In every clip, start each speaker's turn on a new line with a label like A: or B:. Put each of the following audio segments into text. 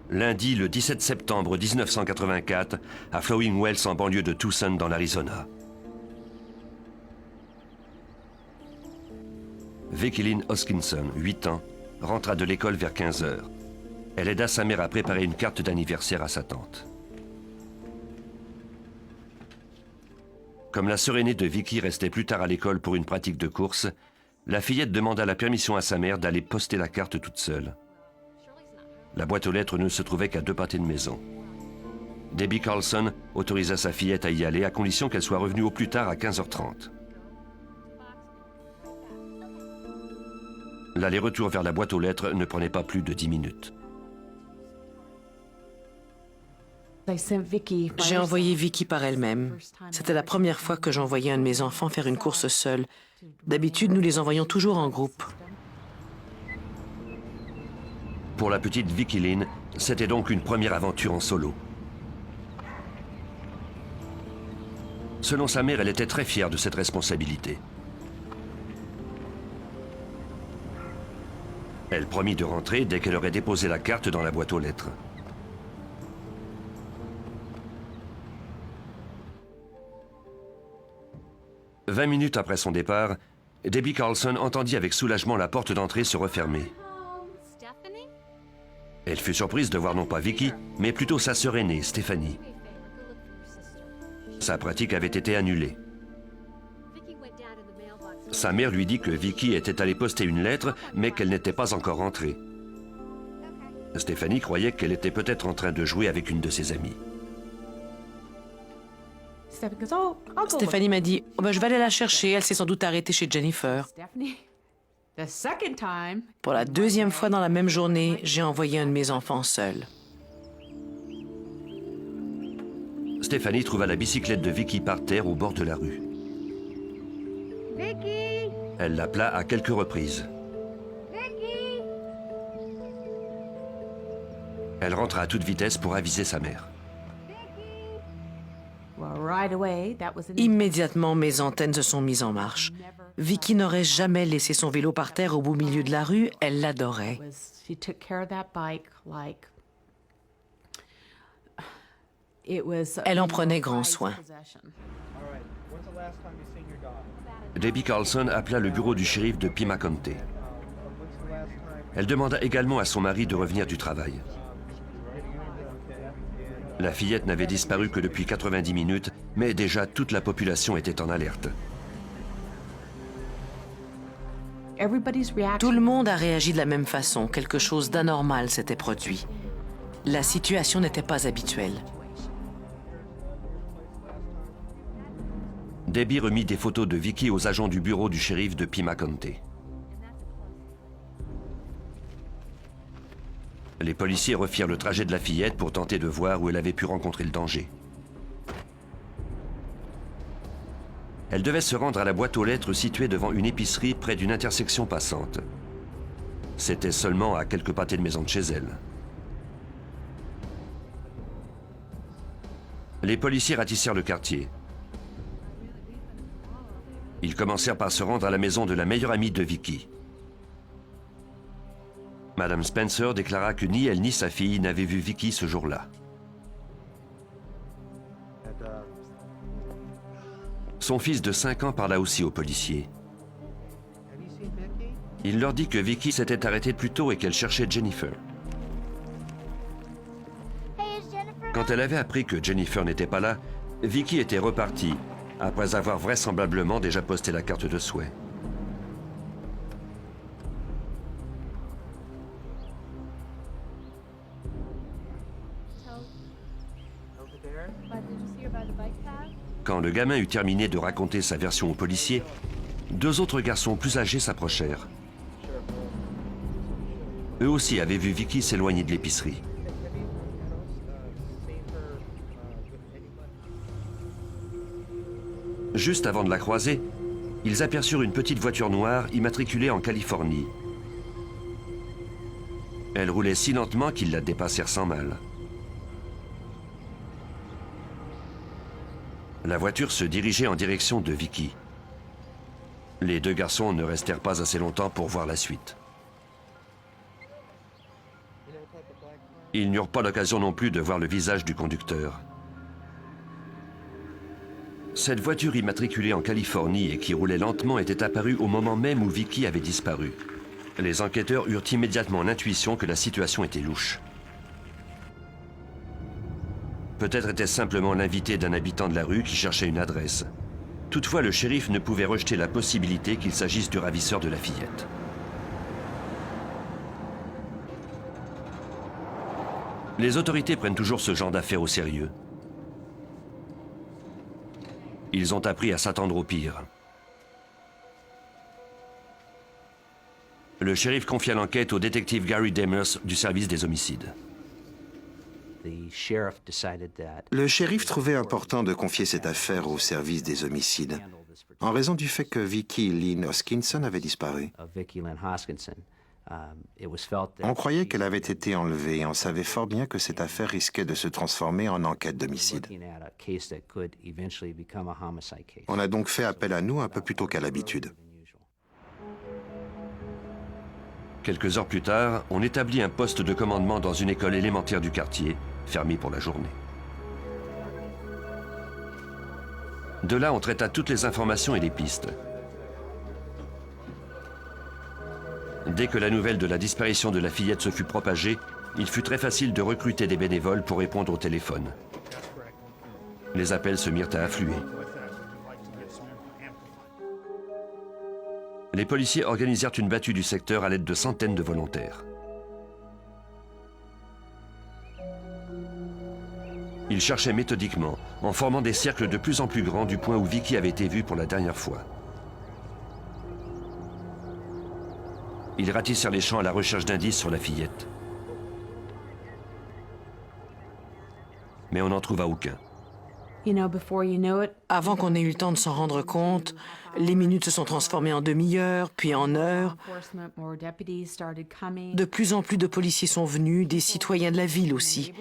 A: lundi le 17 septembre 1984, à Flowing Wells en banlieue de Tucson dans l'Arizona. Vicki Lynn Hoskinson, 8 ans, rentra de l'école vers 15 h. Elle aida sa mère à préparer une carte d'anniversaire à sa tante. Comme la sœur aînée de Vicki restait plus tard à l'école pour une pratique de course, la fillette demanda la permission à sa mère d'aller poster la carte toute seule. La boîte aux lettres ne se trouvait qu'à 2 pâtés de maison. Debbie Carlson autorisa sa fillette à y aller à condition qu'elle soit revenue au plus tard à 15 h 30. L'aller-retour vers la boîte aux lettres ne prenait pas plus de 10 minutes.
B: J'ai envoyé Vicki par elle-même. C'était la première fois que j'envoyais un de mes enfants faire une course seul. D'habitude, nous les envoyons toujours en groupe.
A: Pour la petite Vicki Lynn, c'était donc une première aventure en solo. Selon sa mère, elle était très fière de cette responsabilité. Elle promit de rentrer dès qu'elle aurait déposé la carte dans la boîte aux lettres. « 20 minutes après son départ, Debbie Carlson entendit avec soulagement la porte d'entrée se refermer. Elle fut surprise de voir non pas Vicki, mais plutôt sa sœur aînée, Stephanie. Sa pratique avait été annulée. Sa mère lui dit que Vicki était allée poster une lettre, mais qu'elle n'était pas encore rentrée. Stephanie croyait qu'elle était peut-être en train de jouer avec une de ses amies.
B: Stéphanie m'a dit « Je vais aller la chercher, elle s'est sans doute arrêtée chez Jennifer. » Pour la deuxième fois dans la même journée, j'ai envoyé un de mes enfants seul.
A: Stéphanie trouva la bicyclette de Vicki par terre au bord de la rue.
C: Vicki!
A: Elle l'appela à quelques reprises.
C: Vicki!
A: Elle rentra à toute vitesse pour aviser sa mère.
B: Immédiatement, mes antennes se sont mises en marche. Vicki n'aurait jamais laissé son vélo par terre au beau milieu de la rue, elle l'adorait. Elle en prenait grand soin.
A: Debbie Carlson appela le bureau du shérif de Pima County. Elle demanda également à son mari de revenir du travail. La fillette n'avait disparu que depuis 90 minutes, mais déjà toute la population était en alerte.
B: Tout le monde a réagi de la même façon. Quelque chose d'anormal s'était produit. La situation n'était pas habituelle.
A: Debbie remit des photos de Vicki aux agents du bureau du shérif de Pima County. Les policiers refirent le trajet de la fillette pour tenter de voir où elle avait pu rencontrer le danger. Elle devait se rendre à la boîte aux lettres située devant une épicerie près d'une intersection passante. C'était seulement à quelques pâtés de maison de chez elle. Les policiers ratissèrent le quartier. Ils commencèrent par se rendre à la maison de la meilleure amie de Vicki. Madame Spencer déclara que ni elle ni sa fille n'avaient vu Vicki ce jour-là. Son fils de 5 ans parla aussi aux policiers. Il leur dit que Vicki s'était arrêtée plus tôt et qu'elle cherchait Jennifer. Quand elle avait appris que Jennifer n'était pas là, Vicki était repartie, après avoir vraisemblablement déjà posté la carte de souhait. Quand le gamin eut terminé de raconter sa version aux policiers, 2 autres garçons plus âgés s'approchèrent. Eux aussi avaient vu Vicki s'éloigner de l'épicerie. Juste avant de la croiser, ils aperçurent une petite voiture noire immatriculée en Californie. Elle roulait si lentement qu'ils la dépassèrent sans mal. La voiture se dirigeait en direction de Vicki. Les 2 garçons ne restèrent pas assez longtemps pour voir la suite. Ils n'eurent pas l'occasion non plus de voir le visage du conducteur. Cette voiture immatriculée en Californie et qui roulait lentement était apparue au moment même où Vicky avait disparu. Les enquêteurs eurent immédiatement l'intuition que la situation était louche. Peut-être était-ce simplement l'invité d'un habitant de la rue qui cherchait une adresse. Toutefois, le shérif ne pouvait rejeter la possibilité qu'il s'agisse du ravisseur de la fillette. Les autorités prennent toujours ce genre d'affaires au sérieux. Ils ont appris à s'attendre au pire. Le shérif confia l'enquête au détective Gary Demers du service des homicides.
D: Le shérif trouvait important de confier cette affaire au service des homicides, en raison du fait que Vicky Lynn Hoskinson avait disparu. On croyait qu'elle avait été enlevée et on savait fort bien que cette affaire risquait de se transformer en enquête d'homicide. On a donc fait appel à nous un peu plus tôt qu'à l'habitude.
A: Quelques heures plus tard, on établit un poste de commandement dans une école élémentaire du quartier, fermée pour la journée. De là, on traita toutes les informations et les pistes. Dès que la nouvelle de la disparition de la fillette se fut propagée, il fut très facile de recruter des bénévoles pour répondre au téléphone. Les appels se mirent à affluer. Les policiers organisèrent une battue du secteur à l'aide de centaines de volontaires. Ils cherchaient méthodiquement, en formant des cercles de plus en plus grands du point où Vicky avait été vue pour la dernière fois. Ils ratissèrent les champs à la recherche d'indices sur la fillette. Mais on n'en trouva aucun.
B: Avant qu'on ait eu le temps de s'en rendre compte, les minutes se sont transformées en demi-heures, puis en heures. De plus en plus de policiers sont venus, des citoyens de la ville aussi.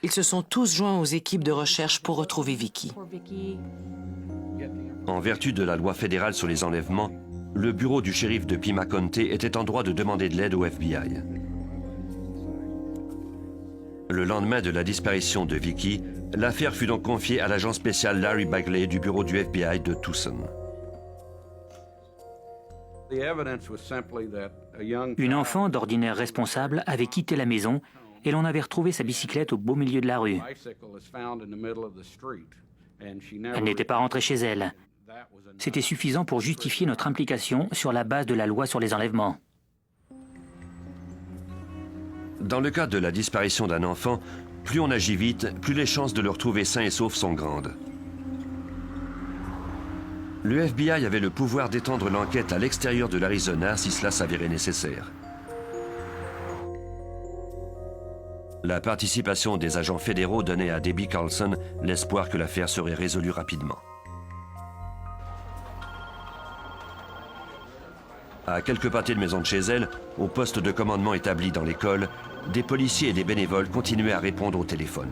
B: Ils se sont tous joints aux équipes de recherche pour retrouver Vicky.
A: En vertu de la loi fédérale sur les enlèvements, le bureau du shérif de Pima County était en droit de demander de l'aide au FBI. Le lendemain de la disparition de Vicky, l'affaire fut donc confiée à l'agent spécial Larry Bagley du bureau du FBI de Tucson.
E: Une enfant d'ordinaire responsable avait quitté la maison et l'on avait retrouvé sa bicyclette au beau milieu de la rue. Elle n'était pas rentrée chez elle. C'était suffisant pour justifier notre implication sur la base de la loi sur les enlèvements.
A: Dans le cas de la disparition d'un enfant, plus on agit vite, plus les chances de le retrouver sain et sauf sont grandes. Le FBI avait le pouvoir d'étendre l'enquête à l'extérieur de l'Arizona si cela s'avérait nécessaire. La participation des agents fédéraux donnait à Debbie Carlson l'espoir que l'affaire serait résolue rapidement. À quelques pâtés de maison de chez elle, au poste de commandement établi dans l'école, des policiers et des bénévoles continuaient à répondre au téléphone.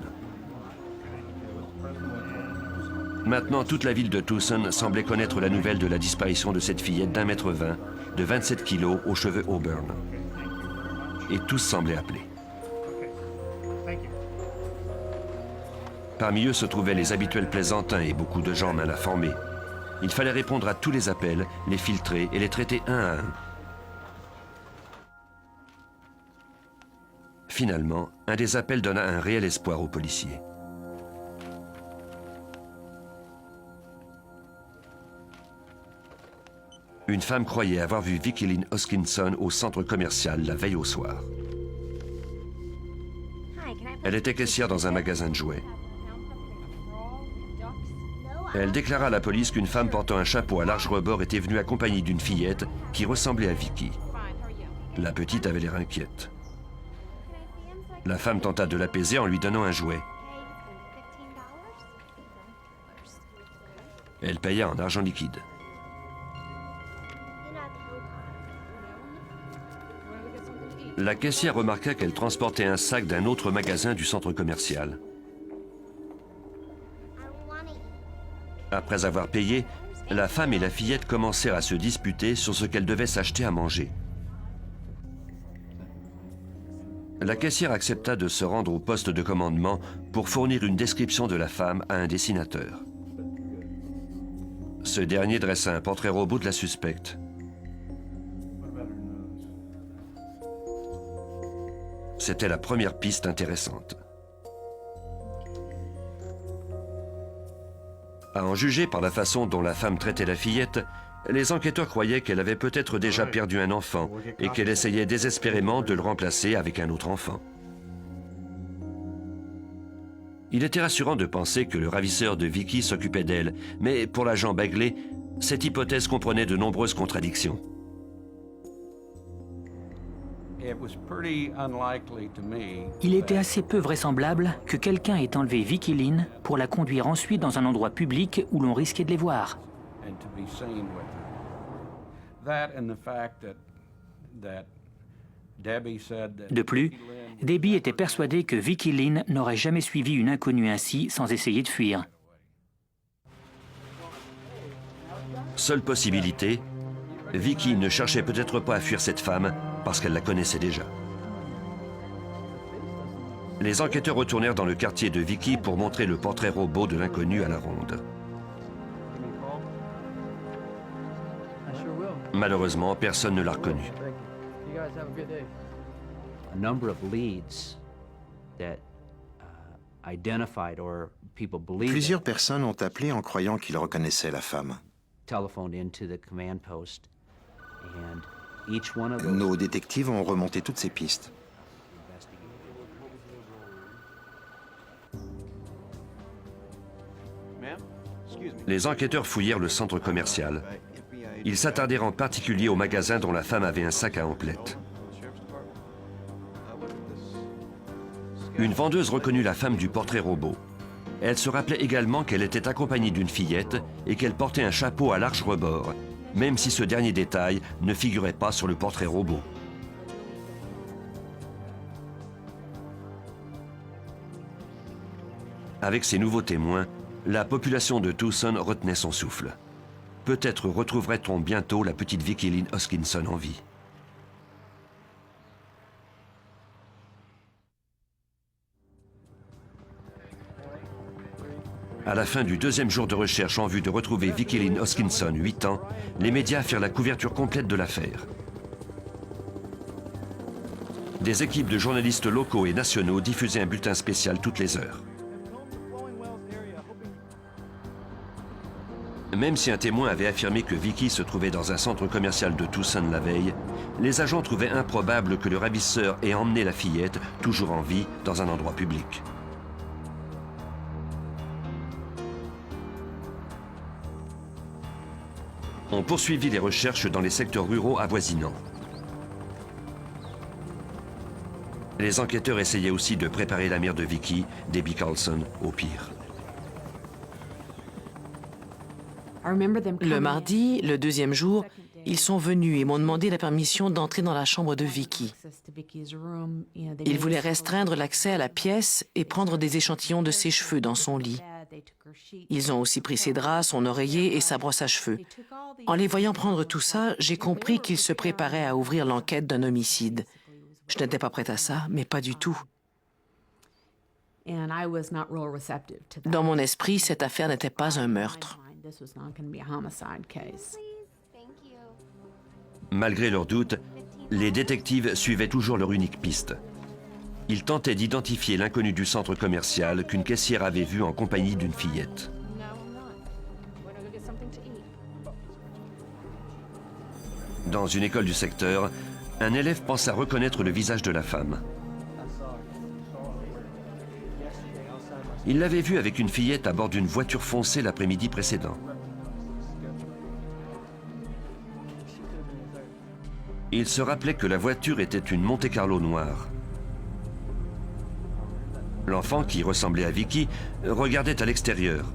A: Maintenant, toute la ville de Tucson semblait connaître la nouvelle de la disparition de cette fillette d'1,20 m, de 27 kilos, aux cheveux auburn. Et tous semblaient appelés. Parmi eux se trouvaient les habituels plaisantins et beaucoup de gens mal informés. Il fallait répondre à tous les appels, les filtrer et les traiter un à un. Finalement, un des appels donna un réel espoir aux policiers. Une femme croyait avoir vu Vicky Lynn Hoskinson au centre commercial la veille au soir. Elle était caissière dans un magasin de jouets. Elle déclara à la police qu'une femme portant un chapeau à large rebord était venue accompagnée d'une fillette qui ressemblait à Vicky. La petite avait l'air inquiète. La femme tenta de l'apaiser en lui donnant un jouet. Elle paya en argent liquide. La caissière remarqua qu'elle transportait un sac d'un autre magasin du centre commercial. Après avoir payé, la femme et la fillette commencèrent à se disputer sur ce qu'elles devaient s'acheter à manger. La caissière accepta de se rendre au poste de commandement pour fournir une description de la femme à un dessinateur. Ce dernier dressa un portrait robot de la suspecte. C'était la première piste intéressante. À en juger par la façon dont la femme traitait la fillette, les enquêteurs croyaient qu'elle avait peut-être déjà perdu un enfant et qu'elle essayait désespérément de le remplacer avec un autre enfant. Il était rassurant de penser que le ravisseur de Vicky s'occupait d'elle, mais pour l'agent Bagley, cette hypothèse comprenait de nombreuses contradictions.
E: Il était assez peu vraisemblable que quelqu'un ait enlevé Vicky Lynn pour la conduire ensuite dans un endroit public où l'on risquait de les voir. De plus, Debbie était persuadée que Vicky Lynn n'aurait jamais suivi une inconnue ainsi sans essayer de fuir.
A: Seule possibilité, Vicky ne cherchait peut-être pas à fuir cette femme parce qu'elle la connaissait déjà. Les enquêteurs retournèrent dans le quartier de Vicky pour montrer le portrait robot de l'inconnu à la ronde. Malheureusement, personne ne l'a reconnue.
D: Plusieurs personnes ont appelé en croyant qu'ils reconnaissaient la femme. Nos détectives ont remonté toutes ces pistes.
A: Les enquêteurs fouillèrent le centre commercial. Ils s'attardèrent en particulier au magasin dont la femme avait un sac à emplettes. Une vendeuse reconnut la femme du portrait robot. Elle se rappelait également qu'elle était accompagnée d'une fillette et qu'elle portait un chapeau à large rebord, même si ce dernier détail ne figurait pas sur le portrait robot. Avec ces nouveaux témoins, la population de Tucson retenait son souffle. Peut-être retrouverait-on bientôt la petite Vicky Lynn Hoskinson en vie. À la fin du deuxième jour de recherche en vue de retrouver Vicky Lynn Hoskinson, 8 ans, les médias firent la couverture complète de l'affaire. Des équipes de journalistes locaux et nationaux diffusaient un bulletin spécial toutes les heures. Même si un témoin avait affirmé que Vicky se trouvait dans un centre commercial de Tucson la veille, les agents trouvaient improbable que le ravisseur ait emmené la fillette, toujours en vie, dans un endroit public. On poursuivit les recherches dans les secteurs ruraux avoisinants. Les enquêteurs essayaient aussi de préparer la mère de Vicky, Debbie Carlson, au pire.
B: Le mardi, le deuxième jour, ils sont venus et m'ont demandé la permission d'entrer dans la chambre de Vicky. Ils voulaient restreindre l'accès à la pièce et prendre des échantillons de ses cheveux dans son lit. Ils ont aussi pris ses draps, son oreiller et sa brosse à cheveux. En les voyant prendre tout ça, j'ai compris qu'ils se préparaient à ouvrir l'enquête d'un homicide. Je n'étais pas prête à ça, mais pas du tout. Dans mon esprit, cette affaire n'était pas un meurtre.
A: Malgré leurs doutes, les détectives suivaient toujours leur unique piste. Ils tentaient d'identifier l'inconnu du centre commercial qu'une caissière avait vu en compagnie d'une fillette. Dans une école du secteur, un élève pensa reconnaître le visage de la femme. Il l'avait vue avec une fillette à bord d'une voiture foncée l'après-midi précédent. Il se rappelait que la voiture était une Monte-Carlo noire. L'enfant, qui ressemblait à Vicky, regardait à l'extérieur.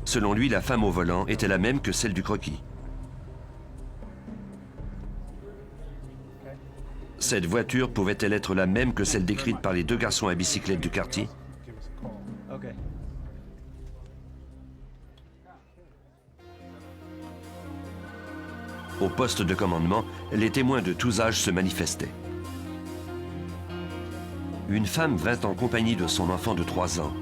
A: Selon lui, la femme au volant était la même que celle du croquis. Cette voiture pouvait-elle être la même que celle décrite par les deux garçons à bicyclette du quartier? Au poste de commandement, les témoins de tous âges se manifestaient. une femme vint en compagnie de son enfant de 3 ans.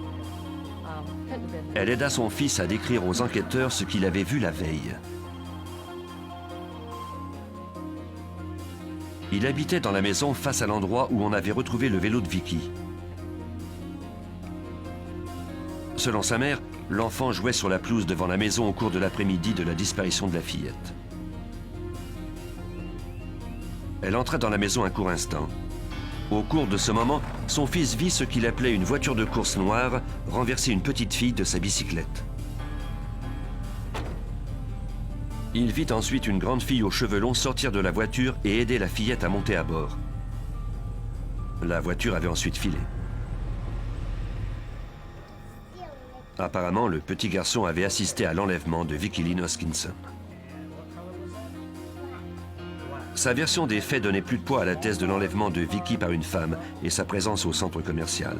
A: Elle aida son fils à décrire aux enquêteurs ce qu'il avait vu la veille. Il habitait dans la maison face à l'endroit où on avait retrouvé le vélo de Vicky. Selon sa mère, l'enfant jouait sur la pelouse devant la maison au cours de l'après-midi de la disparition de la fillette. Elle entra dans la maison un court instant. Au cours de ce moment, son fils vit ce qu'il appelait une voiture de course noire renverser une petite fille de sa bicyclette. Il vit ensuite une grande fille aux cheveux longs sortir de la voiture et aider la fillette à monter à bord. La voiture avait ensuite filé. Apparemment, le petit garçon avait assisté à l'enlèvement de Vicky Lynn Hoskinson. Sa version des faits donnait plus de poids à la thèse de l'enlèvement de Vicky par une femme et sa présence au centre commercial.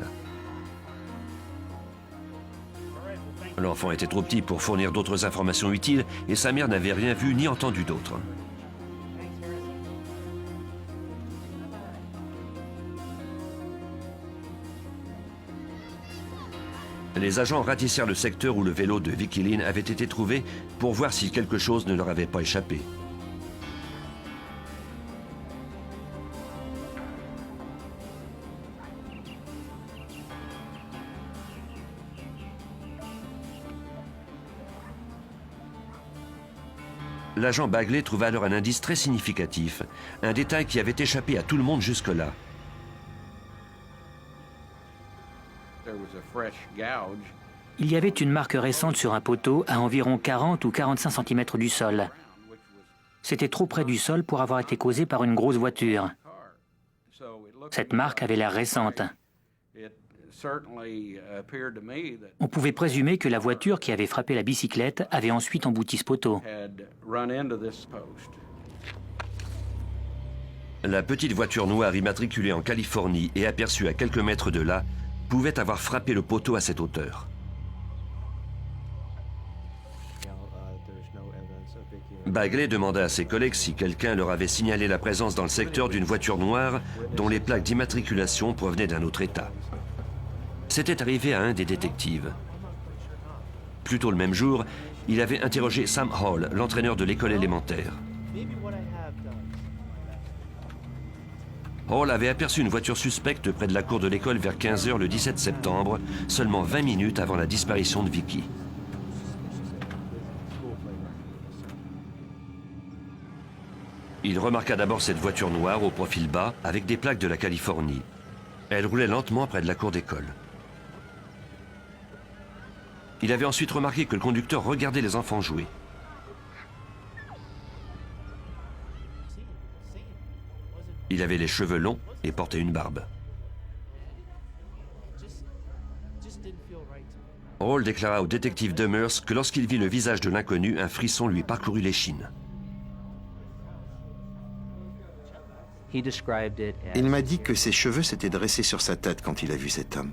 A: L'enfant était trop petit pour fournir d'autres informations utiles et sa mère n'avait rien vu ni entendu d'autre. Les agents ratissèrent le secteur où le vélo de Vicky Lynn avait été trouvé pour voir si quelque chose ne leur avait pas échappé. L'agent Bagley trouva alors un indice très significatif, un détail qui avait échappé à tout le monde jusque-là.
E: Il y avait une marque récente sur un poteau à environ 40 ou 45 cm du sol. C'était trop près du sol pour avoir été causé par une grosse voiture. Cette marque avait l'air récente. On pouvait présumer que la voiture qui avait frappé la bicyclette avait ensuite embouti ce poteau.
A: La petite voiture noire immatriculée en Californie et aperçue à quelques mètres de là pouvait avoir frappé le poteau à cette hauteur. Bagley demanda à ses collègues si quelqu'un leur avait signalé la présence dans le secteur d'une voiture noire dont les plaques d'immatriculation provenaient d'un autre État. C'était arrivé à un des détectives. Plus tôt le même jour, il avait interrogé Sam Hall, l'entraîneur de l'école élémentaire. Hall avait aperçu une voiture suspecte près de la cour de l'école vers 15 h le 17 septembre, seulement 20 minutes avant la disparition de Vicky. Il remarqua d'abord cette voiture noire au profil bas avec des plaques de la Californie. Elle roulait lentement près de la cour d'école. Il avait ensuite remarqué que le conducteur regardait les enfants jouer. Il avait les cheveux longs et portait une barbe. Hall déclara au détective Demers que lorsqu'il vit le visage de l'inconnu, un frisson lui parcourut l'échine.
D: Il m'a dit que ses cheveux s'étaient dressés sur sa tête quand il a vu cet homme.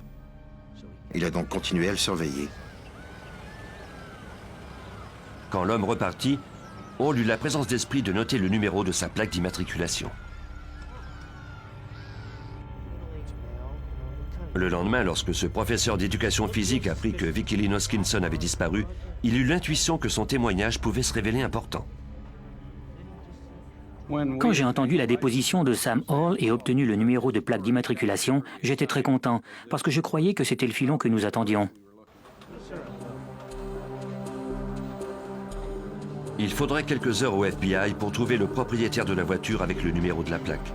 D: Il a donc continué à le surveiller.
A: Quand l'homme repartit, Hall eut la présence d'esprit de noter le numéro de sa plaque d'immatriculation. Le lendemain, lorsque ce professeur d'éducation physique apprit que Vicky Lynn Hoskinson avait disparu, il eut l'intuition que son témoignage pouvait se révéler important.
E: Quand j'ai entendu la déposition de Sam Hall et obtenu le numéro de plaque d'immatriculation, j'étais très content, parce que je croyais que c'était le filon que nous attendions.
A: Il faudrait quelques heures au FBI pour trouver le propriétaire de la voiture avec le numéro de la plaque.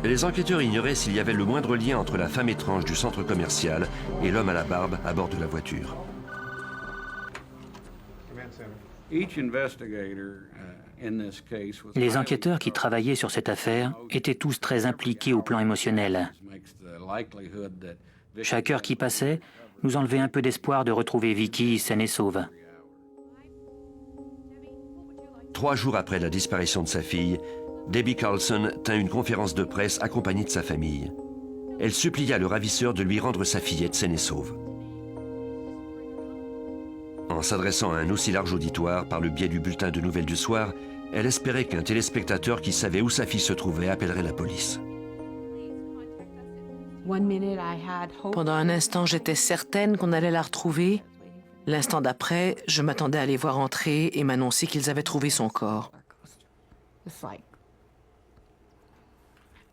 A: Les enquêteurs ignoraient s'il y avait le moindre lien entre la femme étrange du centre commercial et l'homme à la barbe à bord de la voiture.
E: Les enquêteurs qui travaillaient sur cette affaire étaient tous très impliqués au plan émotionnel. Chaque heure qui passait nous enlevait un peu d'espoir de retrouver Vicky saine et sauve.
A: 3 jours après la disparition de sa fille, Debbie Carlson tint une conférence de presse accompagnée de sa famille. Elle supplia le ravisseur de lui rendre sa fillette saine et sauve. En s'adressant à un aussi large auditoire par le biais du bulletin de nouvelles du soir, elle espérait qu'un téléspectateur qui savait où sa fille se trouvait appellerait la police.
B: Pendant un instant, j'étais certaine qu'on allait la retrouver. L'instant d'après, je m'attendais à les voir entrer et m'annoncer qu'ils avaient trouvé son corps.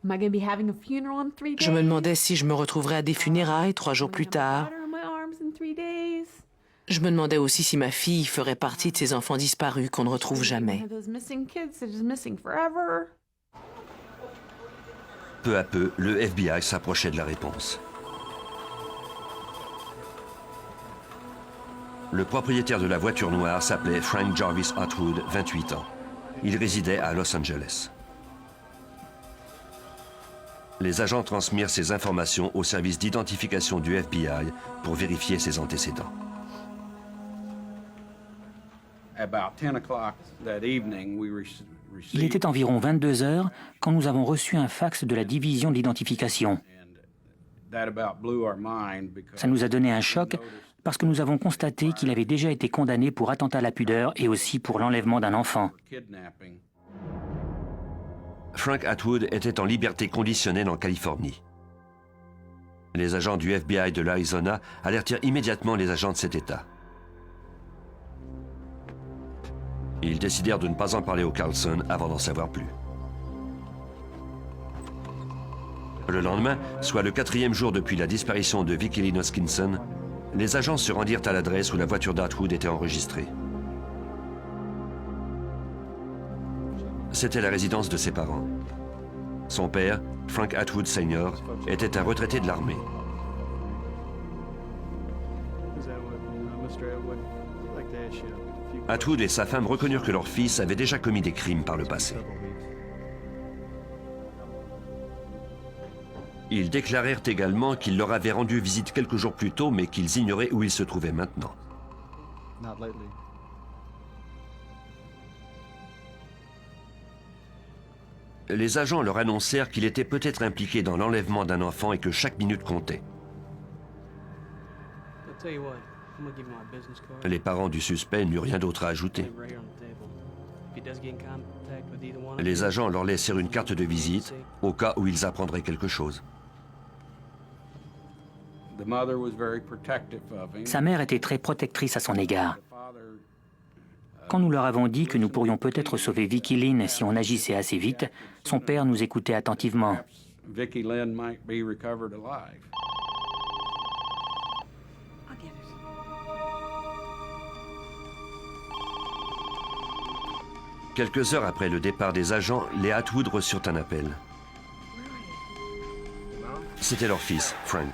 B: Je me demandais si je me retrouverais à des funérailles 3 jours plus tard. Je me demandais aussi si ma fille ferait partie de ces enfants disparus qu'on ne retrouve jamais.
A: Peu à peu, le FBI s'approchait de la réponse. Le propriétaire de la voiture noire s'appelait Frank Jarvis Atwood, 28 ans. Il résidait à Los Angeles. Les agents transmirent ces informations au service d'identification du FBI pour vérifier ses antécédents.
E: Il était environ 22 heures quand nous avons reçu un fax de la division de l'identification. Ça nous a donné un choc parce que nous avons constaté qu'il avait déjà été condamné pour attentat à la pudeur et aussi pour l'enlèvement d'un enfant.
A: Frank Atwood était en liberté conditionnelle en Californie. Les agents du FBI de l'Arizona alertirent immédiatement les agents de cet État. Ils décidèrent de ne pas en parler aux Carlson avant d'en savoir plus. Le lendemain, soit le 4e jour depuis la disparition de Vicki Lynn Hoskinson, les agents se rendirent à l'adresse où la voiture d'Atwood était enregistrée. C'était la résidence de ses parents. Son père, Frank Atwood Sr., était un retraité de l'armée. Atwood et sa femme reconnurent que leur fils avait déjà commis des crimes par le passé. Ils déclarèrent également qu'il leur avait rendu visite quelques jours plus tôt, mais qu'ils ignoraient où il se trouvait maintenant. Les agents leur annoncèrent qu'il était peut-être impliqué dans l'enlèvement d'un enfant et que chaque minute comptait. Les parents du suspect n'eurent rien d'autre à ajouter. Les agents leur laissèrent une carte de visite au cas où ils apprendraient quelque chose.
E: Sa mère était très protectrice à son égard. Quand nous leur avons dit que nous pourrions peut-être sauver Vicki Lynn si on agissait assez vite, son père nous écoutait attentivement.
A: Quelques heures après le départ des agents, les Atwood reçurent un appel. C'était leur fils, Frank.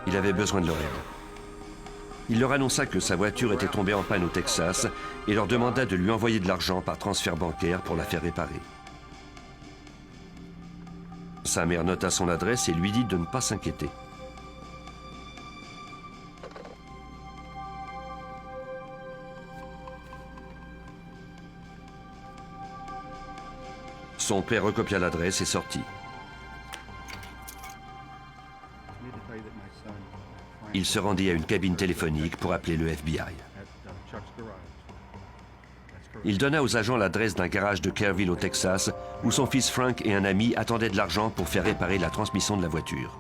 A: Il avait besoin de leur aide. Il leur annonça que sa voiture était tombée en panne au Texas et leur demanda de lui envoyer de l'argent par transfert bancaire pour la faire réparer. Sa mère nota son adresse et lui dit de ne pas s'inquiéter. Son père recopia l'adresse et sortit. Il se rendit à une cabine téléphonique pour appeler le FBI. Il donna aux agents l'adresse d'un garage de Kerrville au Texas où son fils Frank et un ami attendaient de l'argent pour faire réparer la transmission de la voiture.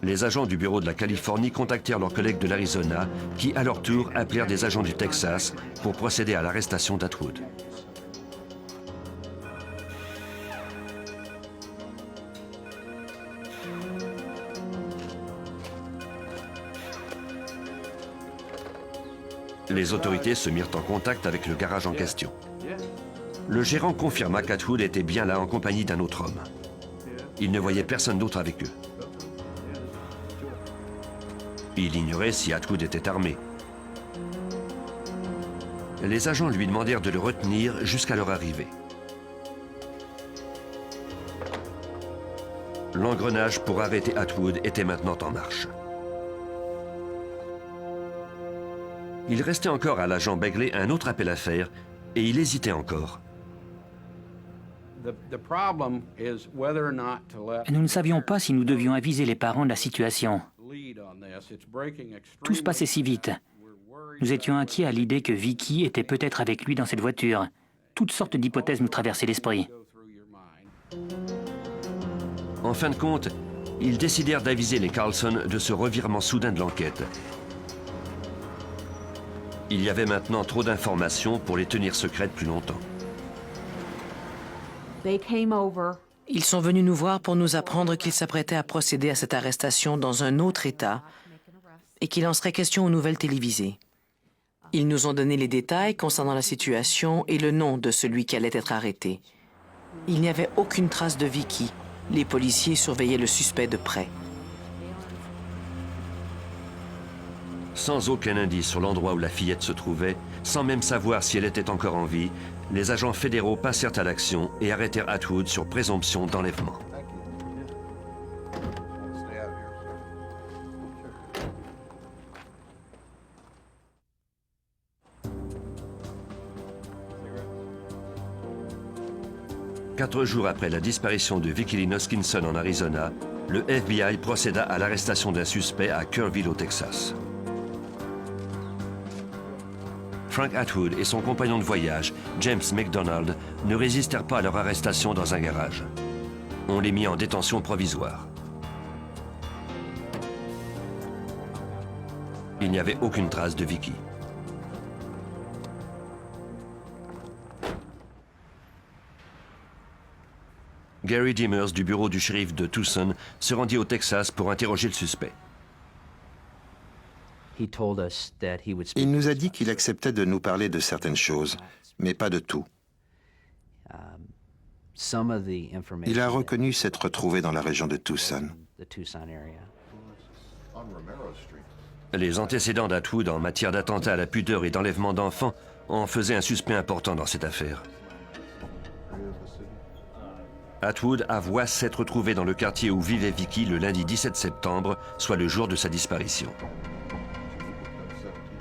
A: Les agents du bureau de la Californie contactèrent leurs collègues de l'Arizona qui, à leur tour, appelèrent des agents du Texas pour procéder à l'arrestation d'Atwood. Les autorités se mirent en contact avec le garage en question. Le gérant confirma qu'Atwood était bien là en compagnie d'un autre homme. Il ne voyait personne d'autre avec eux. Il ignorait si Atwood était armé. Les agents lui demandèrent de le retenir jusqu'à leur arrivée. L'engrenage pour arrêter Atwood était maintenant en marche. Il restait encore à l'agent Begley un autre appel à faire et il hésitait encore.
E: Nous ne savions pas si nous devions aviser les parents de la situation. Tout se passait si vite. Nous étions inquiets à l'idée que Vicki était peut-être avec lui dans cette voiture. Toutes sortes d'hypothèses nous traversaient l'esprit.
A: En fin de compte, ils décidèrent d'aviser les Carlson de ce revirement soudain de l'enquête. Il y avait maintenant trop d'informations pour les tenir secrètes plus longtemps.
B: Ils sont venus nous voir pour nous apprendre qu'ils s'apprêtaient à procéder à cette arrestation dans un autre État et qu'il en serait question aux nouvelles télévisées. Ils nous ont donné les détails concernant la situation et le nom de celui qui allait être arrêté. Il n'y avait aucune trace de Vicky. Les policiers surveillaient le suspect de près.
A: Sans aucun indice sur l'endroit où la fillette se trouvait, sans même savoir si elle était encore en vie, les agents fédéraux passèrent à l'action et arrêtèrent Atwood sur présomption d'enlèvement. Quatre jours après la disparition de Vicky Lynn Hoskinson en Arizona, le FBI procéda à l'arrestation d'un suspect à Kerrville au Texas. Frank Atwood et son compagnon de voyage, James McDonald, ne résistèrent pas à leur arrestation dans un garage. On les mit en détention provisoire. Il n'y avait aucune trace de Vicky. Gary Demers du bureau du shérif de Tucson se rendit au Texas pour interroger le suspect.
D: Il nous a dit qu'il acceptait de nous parler de certaines choses, mais pas de tout. Il a reconnu s'être trouvé dans la région de Tucson.
A: Les antécédents d'Atwood en matière d'attentat à la pudeur et d'enlèvement d'enfants en faisaient un suspect important dans cette affaire. Atwood avoua s'être trouvé dans le quartier où vivait Vicky le lundi 17 septembre, soit le jour de sa disparition.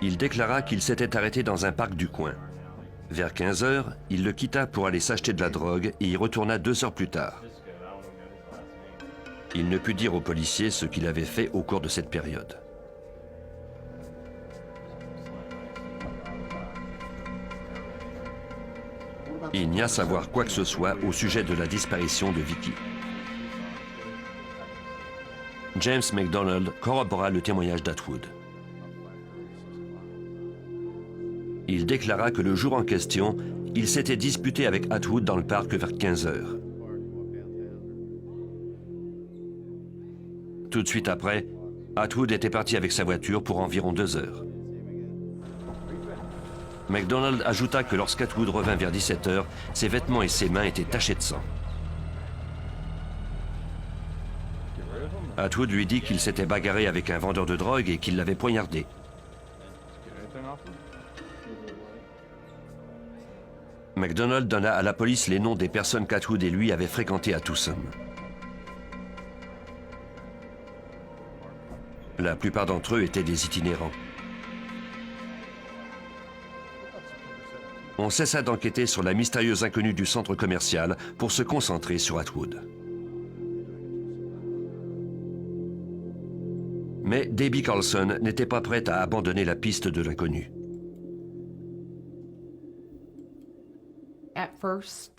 A: Il déclara qu'il s'était arrêté dans un parc du coin. Vers 15 heures, il le quitta pour aller s'acheter de la drogue et y retourna 2 heures plus tard. Il ne put dire aux policiers ce qu'il avait fait au cours de cette période. Il n'y a à savoir quoi que ce soit au sujet de la disparition de Vicky. James McDonald corrobora le témoignage d'Atwood. Il déclara que le jour en question, il s'était disputé avec Atwood dans le parc vers 15 heures. Tout de suite après, Atwood était parti avec sa voiture pour environ 2 heures. McDonald ajouta que lorsqu'Atwood revint vers 17 heures, ses vêtements et ses mains étaient tachés de sang. Atwood lui dit qu'il s'était bagarré avec un vendeur de drogue et qu'il l'avait poignardé. McDonald donna à la police les noms des personnes qu'Atwood et lui avaient fréquentées à Tucson. La plupart d'entre eux étaient des itinérants. On cessa d'enquêter sur la mystérieuse inconnue du centre commercial pour se concentrer sur Atwood. Mais Debbie Carlson n'était pas prête à abandonner la piste de l'inconnu.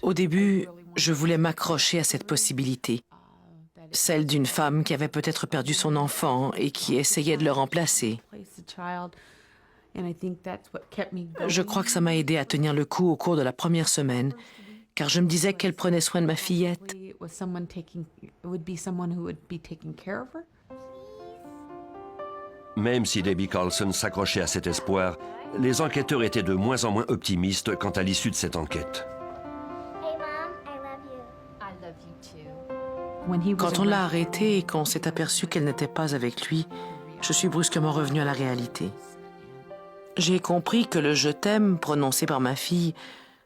B: Au début, je voulais m'accrocher à cette possibilité, celle d'une femme qui avait peut-être perdu son enfant et qui essayait de le remplacer. Je crois que ça m'a aidé à tenir le coup au cours de la première semaine, car je me disais qu'elle prenait soin de ma fillette.
A: Même si Debbie Carlson s'accrochait à cet espoir, les enquêteurs étaient de moins en moins optimistes quant à l'issue de cette enquête.
C: Hey Mom, I love you.
B: Quand on l'a arrêtée et qu'on s'est aperçu qu'elle n'était pas avec lui, je suis brusquement revenue à la réalité. J'ai compris que le « je t'aime » prononcé par ma fille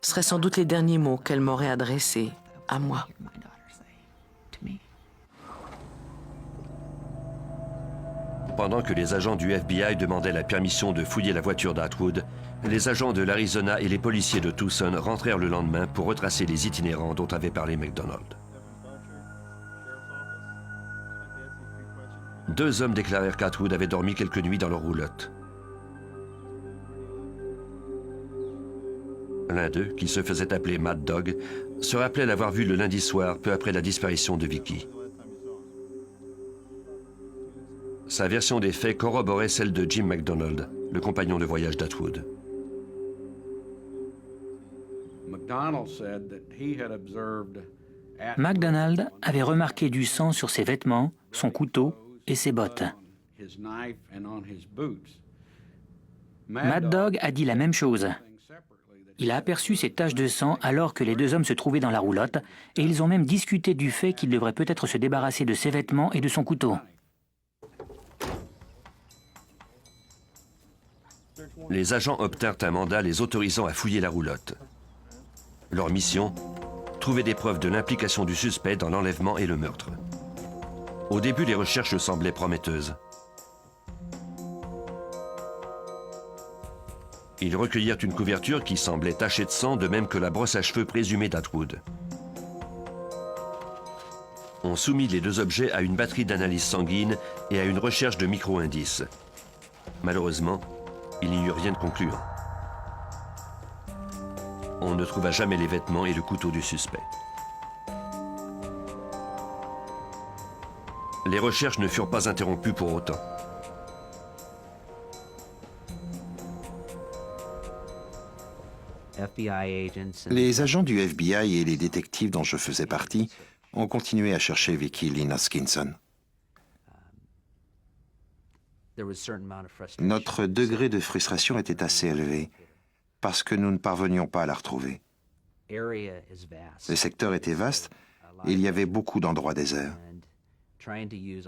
B: serait sans doute les derniers mots qu'elle m'aurait adressés à moi.
A: Pendant que les agents du FBI demandaient la permission de fouiller la voiture d'Atwood, les agents de l'Arizona et les policiers de Tucson rentrèrent le lendemain pour retracer les itinérants dont avait parlé McDonald. 2 hommes déclarèrent qu'Atwood avait dormi quelques nuits dans leur roulotte. L'un d'eux, qui se faisait appeler Mad Dog, se rappelait l'avoir vu le lundi soir, peu après la disparition de Vicky. Sa version des faits corroborait celle de Jim McDonald, le compagnon de voyage d'Atwood.
E: MacDonald avait remarqué du sang sur ses vêtements, son couteau et ses bottes. Mad Dog a dit la même chose. Il a aperçu ces taches de sang alors que les deux hommes se trouvaient dans la roulotte et ils ont même discuté du fait qu'il devrait peut-être se débarrasser de ses vêtements et de son couteau.
A: Les agents obtinrent un mandat les autorisant à fouiller la roulotte. Leur mission, trouver des preuves de l'implication du suspect dans l'enlèvement et le meurtre. Au début, les recherches semblaient prometteuses. Ils recueillirent une couverture qui semblait tachée de sang, de même que la brosse à cheveux présumée d'Atwood. On soumit les deux objets à une batterie d'analyse sanguine et à une recherche de micro-indices. Malheureusement, il n'y eut rien de concluant. On ne trouva jamais les vêtements et le couteau du suspect. Les recherches ne furent pas interrompues pour autant.
D: Les agents du FBI et les détectives dont je faisais partie ont continué à chercher Vicky Lynn Hoskinson. Notre degré de frustration était assez élevé parce que nous ne parvenions pas à la retrouver. Le secteur était vaste et il y avait beaucoup d'endroits déserts.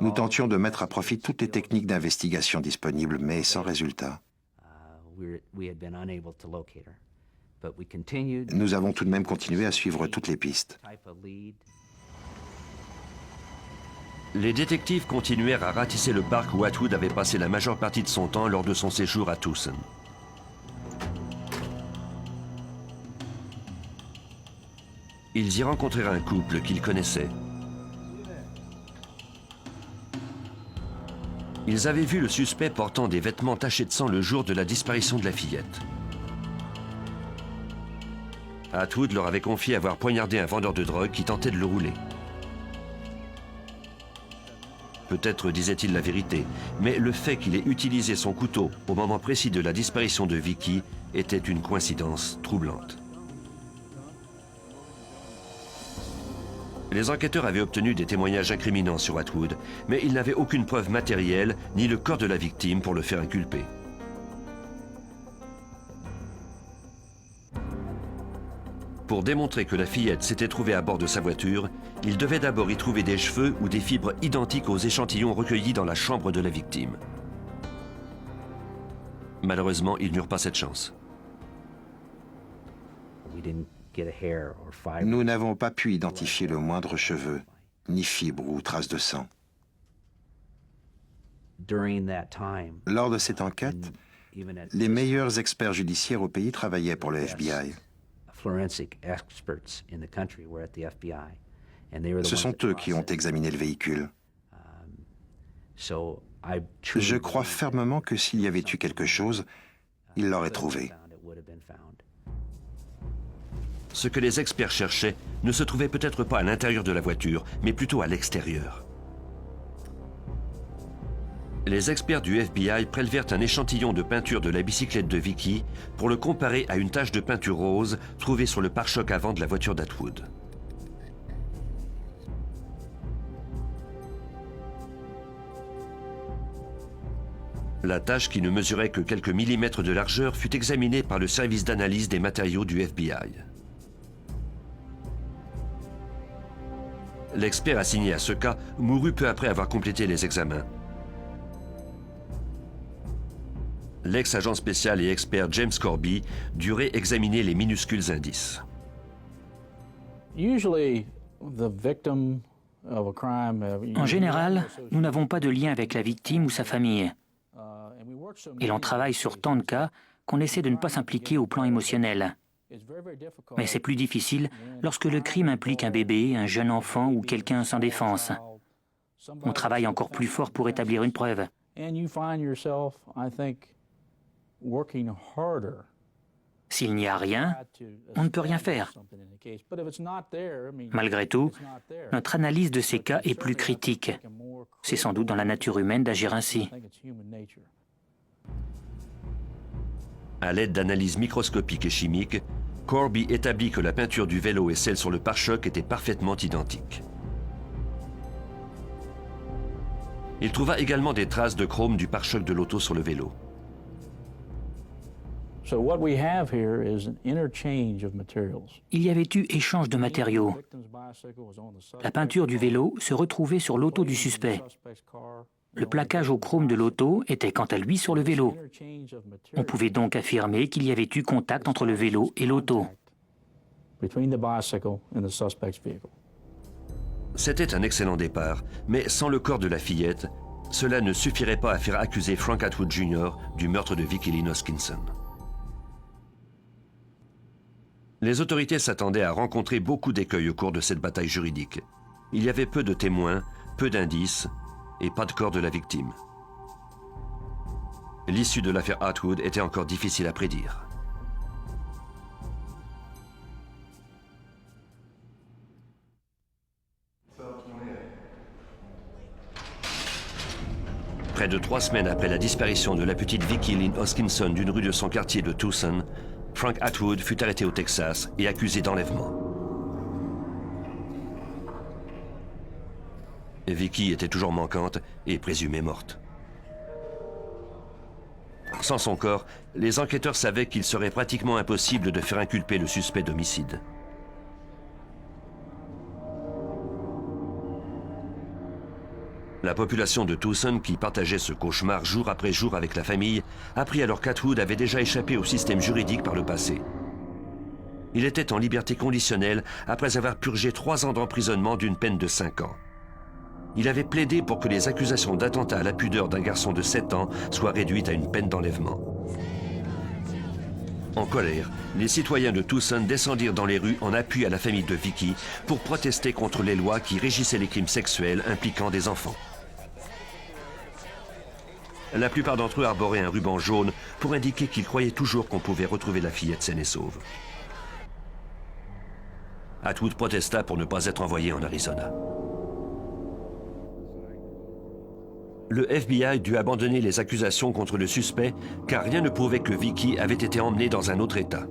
D: Nous tentions de mettre à profit toutes les techniques d'investigation disponibles, mais sans résultat. Nous avons tout de même continué à suivre toutes les pistes.
A: Les détectives continuèrent à ratisser le parc où Atwood avait passé la majeure partie de son temps lors de son séjour à Tucson. Ils y rencontrèrent un couple qu'ils connaissaient. Ils avaient vu le suspect portant des vêtements tachés de sang le jour de la disparition de la fillette. Atwood leur avait confié avoir poignardé un vendeur de drogue qui tentait de le rouler. Peut-être disait-il la vérité, mais le fait qu'il ait utilisé son couteau au moment précis de la disparition de Vicky était une coïncidence troublante. Les enquêteurs avaient obtenu des témoignages incriminants sur Atwood, mais ils n'avaient aucune preuve matérielle ni le corps de la victime pour le faire inculper. Pour démontrer que la fillette s'était trouvée à bord de sa voiture, ils devaient d'abord y trouver des cheveux ou des fibres identiques aux échantillons recueillis dans la chambre de la victime. Malheureusement, ils n'eurent pas cette chance.
D: Nous n'avons pas pu identifier le moindre cheveu, ni fibre ou trace de sang. Lors de cette enquête, les meilleurs experts judiciaires au pays travaillaient pour le FBI. Ce sont eux qui ont examiné le véhicule. Je crois fermement que s'il y avait eu quelque chose, ils l'auraient trouvé.
A: Ce que les experts cherchaient ne se trouvait peut-être pas à l'intérieur de la voiture, mais plutôt à l'extérieur. Les experts du FBI prélevèrent un échantillon de peinture de la bicyclette de Vicky pour le comparer à une tache de peinture rose trouvée sur le pare-choc avant de la voiture d'Atwood. La tache, qui ne mesurait que quelques millimètres de largeur, fut examinée par le service d'analyse des matériaux du FBI. L'expert assigné à ce cas mourut peu après avoir complété les examens. L'ex-agent spécial et expert James Corby durait examiner les minuscules indices.
E: En général, nous n'avons pas de lien avec la victime ou sa famille. Et l'on travaille sur tant de cas qu'on essaie de ne pas s'impliquer au plan émotionnel. Mais c'est plus difficile lorsque le crime implique un bébé, un jeune enfant ou quelqu'un sans défense. On travaille encore plus fort pour établir une preuve. S'il n'y a rien, on ne peut rien faire. Malgré tout, notre analyse de ces cas est plus critique. C'est sans doute dans la nature humaine d'agir ainsi.
A: À l'aide d'analyses microscopiques et chimiques, Corby établit que la peinture du vélo et celle sur le pare-choc étaient parfaitement identiques. Il trouva également des traces de chrome du pare-choc de l'auto sur le vélo.
E: Il y avait eu échange de matériaux. La peinture du vélo se retrouvait sur l'auto du suspect. Le plaquage au chrome de l'auto était quant à lui sur le vélo. On pouvait donc affirmer qu'il y avait eu contact entre le vélo et l'auto.
A: C'était un excellent départ, mais sans le corps de la fillette, cela ne suffirait pas à faire accuser Frank Atwood Jr. du meurtre de Vicki Lynn Hoskinson. Les autorités s'attendaient à rencontrer beaucoup d'écueils au cours de cette bataille juridique. Il y avait peu de témoins, peu d'indices et pas de corps de la victime. L'issue de l'affaire Atwood était encore difficile à prédire. Près de 3 semaines après la disparition de la petite Vicki Lynn Hoskinson d'une rue de son quartier de Tucson, Frank Atwood fut arrêté au Texas et accusé d'enlèvement. Vicki était toujours manquante et présumée morte. Sans son corps, les enquêteurs savaient qu'il serait pratiquement impossible de faire inculper le suspect d'homicide. La population de Tucson, qui partageait ce cauchemar jour après jour avec la famille, apprit alors qu'Atwood avait déjà échappé au système juridique par le passé. Il était en liberté conditionnelle après avoir purgé 3 ans d'emprisonnement d'une peine de 5 ans. Il avait plaidé pour que les accusations d'attentat à la pudeur d'un garçon de 7 ans soient réduites à une peine d'enlèvement. En colère, les citoyens de Tucson descendirent dans les rues en appui à la famille de Vicki pour protester contre les lois qui régissaient les crimes sexuels impliquant des enfants. La plupart d'entre eux arboraient un ruban jaune pour indiquer qu'ils croyaient toujours qu'on pouvait retrouver la fillette saine et sauve. Atwood protesta pour ne pas être envoyé en Arizona. Le FBI dut abandonner les accusations contre le suspect car rien ne prouvait que Vicki avait été emmenée dans un autre État.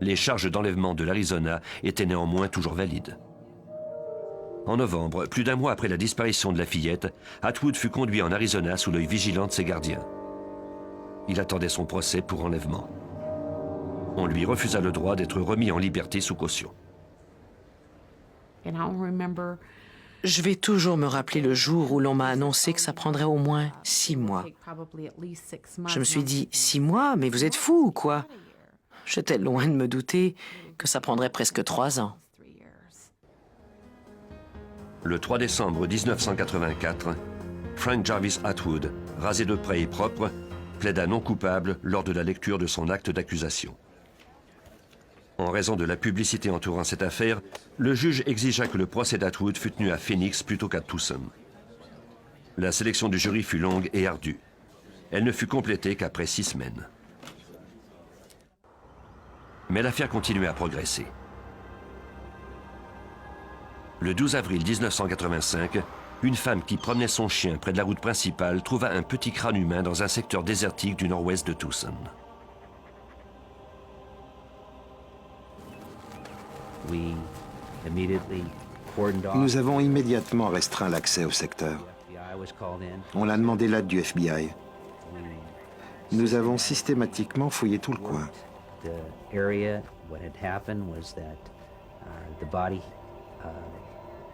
A: Les charges d'enlèvement de l'Arizona étaient néanmoins toujours valides. En novembre, plus d'1 mois après la disparition de la fillette, Atwood fut conduit en Arizona sous l'œil vigilant de ses gardiens. Il attendait son procès pour enlèvement. On lui refusa le droit d'être remis en liberté sous caution.
B: Je vais toujours me rappeler le jour où l'on m'a annoncé que ça prendrait au moins 6 mois. Je me suis dit, 6 mois, mais vous êtes fou ou quoi? J'étais loin de me douter que ça prendrait presque 3 ans.
A: Le 3 décembre 1984, Frank Jarvis Atwood, rasé de près et propre, plaida non coupable lors de la lecture de son acte d'accusation. En raison de la publicité entourant cette affaire, le juge exigea que le procès d'Atwood fût tenu à Phoenix plutôt qu'à Tucson. La sélection du jury fut longue et ardue. Elle ne fut complétée qu'après 6 semaines. Mais l'affaire continuait à progresser. Le 12 avril 1985, une femme qui promenait son chien près de la route principale trouva un petit crâne humain dans un secteur désertique du nord-ouest de Tucson.
D: Nous avons immédiatement restreint l'accès au secteur. On a demandé l'aide du FBI. Nous avons systématiquement fouillé tout le coin.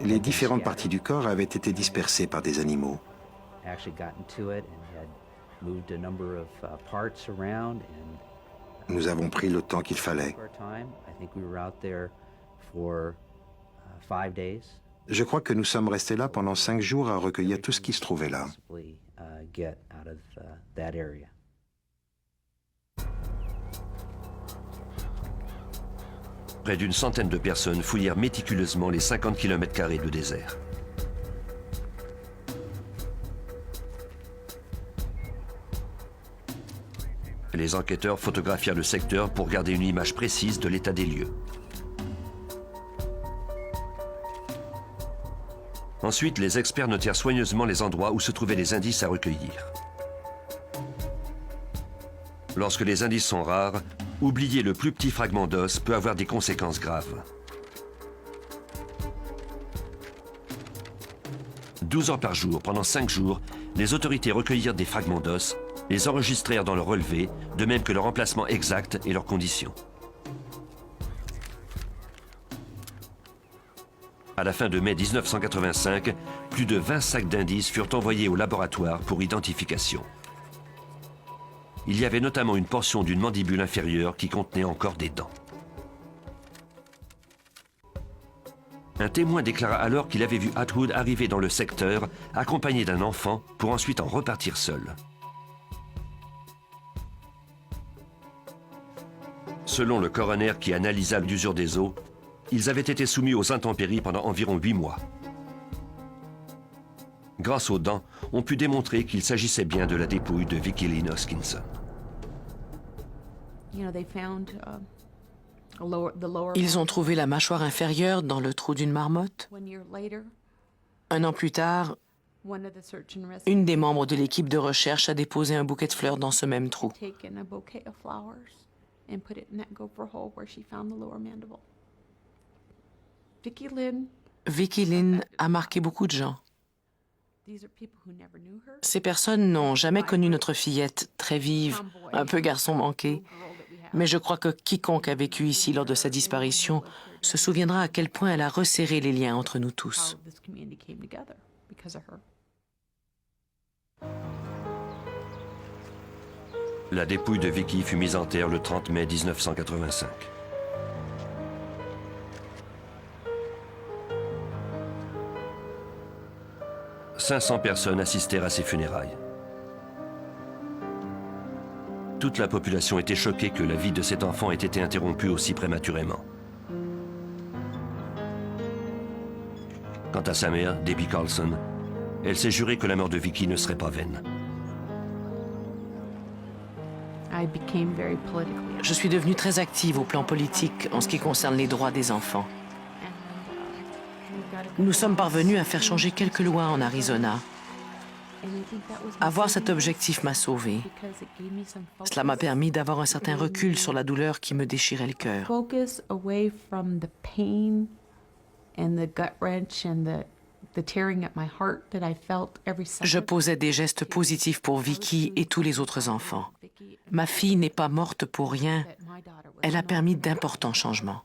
D: Les différentes parties du corps avaient été dispersées par des animaux. Nous avons pris le temps qu'il fallait. Je crois que nous sommes restés là pendant 5 jours à recueillir tout ce qui se trouvait là.
A: Près d'une centaine de personnes fouillèrent méticuleusement les 50 km² de désert. Les enquêteurs photographièrent le secteur pour garder une image précise de l'état des lieux. Ensuite, les experts notèrent soigneusement les endroits où se trouvaient les indices à recueillir. Lorsque les indices sont rares, oublier le plus petit fragment d'os peut avoir des conséquences graves. 12 heures par jour, pendant 5 jours, les autorités recueillirent des fragments d'os, les enregistrèrent dans leur relevé, de même que leur emplacement exact et leurs conditions. À la fin de mai 1985, plus de 20 sacs d'indices furent envoyés au laboratoire pour identification. Il y avait notamment une portion d'une mandibule inférieure qui contenait encore des dents. Un témoin déclara alors qu'il avait vu Atwood arriver dans le secteur accompagné d'un enfant pour ensuite en repartir seul. Selon le coroner qui analysa l'usure des os, ils avaient été soumis aux intempéries pendant environ 8 mois. Grâce aux dents, on put démontrer qu'il s'agissait bien de la dépouille de Vicki Lynn Hoskinson.
B: Ils ont trouvé la mâchoire inférieure dans le trou d'une marmotte. 1 an plus tard, une des membres de l'équipe de recherche a déposé un bouquet de fleurs dans ce même trou. Vicki Lynn a marqué beaucoup de gens. Ces personnes n'ont jamais connu notre fillette, très vive, un peu garçon manqué. Mais je crois que quiconque a vécu ici lors de sa disparition se souviendra à quel point elle a resserré les liens entre nous tous.
A: La dépouille de Vicki fut mise en terre le 30 mai 1985. « 500 personnes assistèrent à ses funérailles. Toute la population était choquée que la vie de cet enfant ait été interrompue aussi prématurément. Quant à sa mère, Debbie Carlson, elle s'est juré que la mort de Vicki ne serait pas vaine.
B: Je suis devenue très active au plan politique en ce qui concerne les droits des enfants. Nous sommes parvenus à faire changer quelques lois en Arizona. Avoir cet objectif m'a sauvée. Cela m'a permis d'avoir un certain recul sur la douleur qui me déchirait le cœur. Je posais des gestes positifs pour Vicki et tous les autres enfants. Ma fille n'est pas morte pour rien. Elle a permis d'importants changements.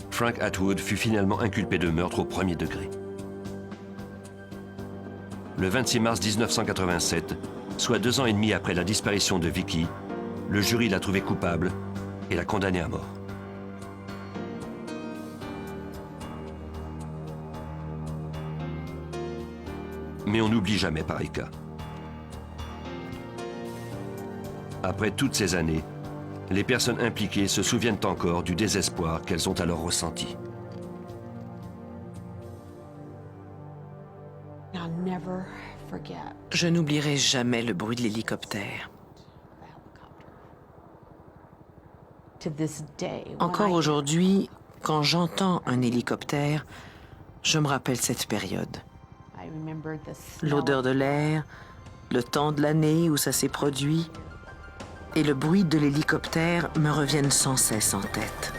A: Frank Atwood fut finalement inculpé de meurtre au premier degré. Le 26 mars 1987, soit 2 ans et demi après la disparition de Vicki, le jury l'a trouvé coupable et l'a condamné à mort. Mais on n'oublie jamais pareil cas. Après toutes ces années, les personnes impliquées se souviennent encore du désespoir qu'elles ont alors ressenti.
B: Je n'oublierai jamais le bruit de l'hélicoptère. Encore aujourd'hui, quand j'entends un hélicoptère, je me rappelle cette période. L'odeur de l'air, le temps de l'année où ça s'est produit, et le bruit de l'hélicoptère me reviennent sans cesse en tête.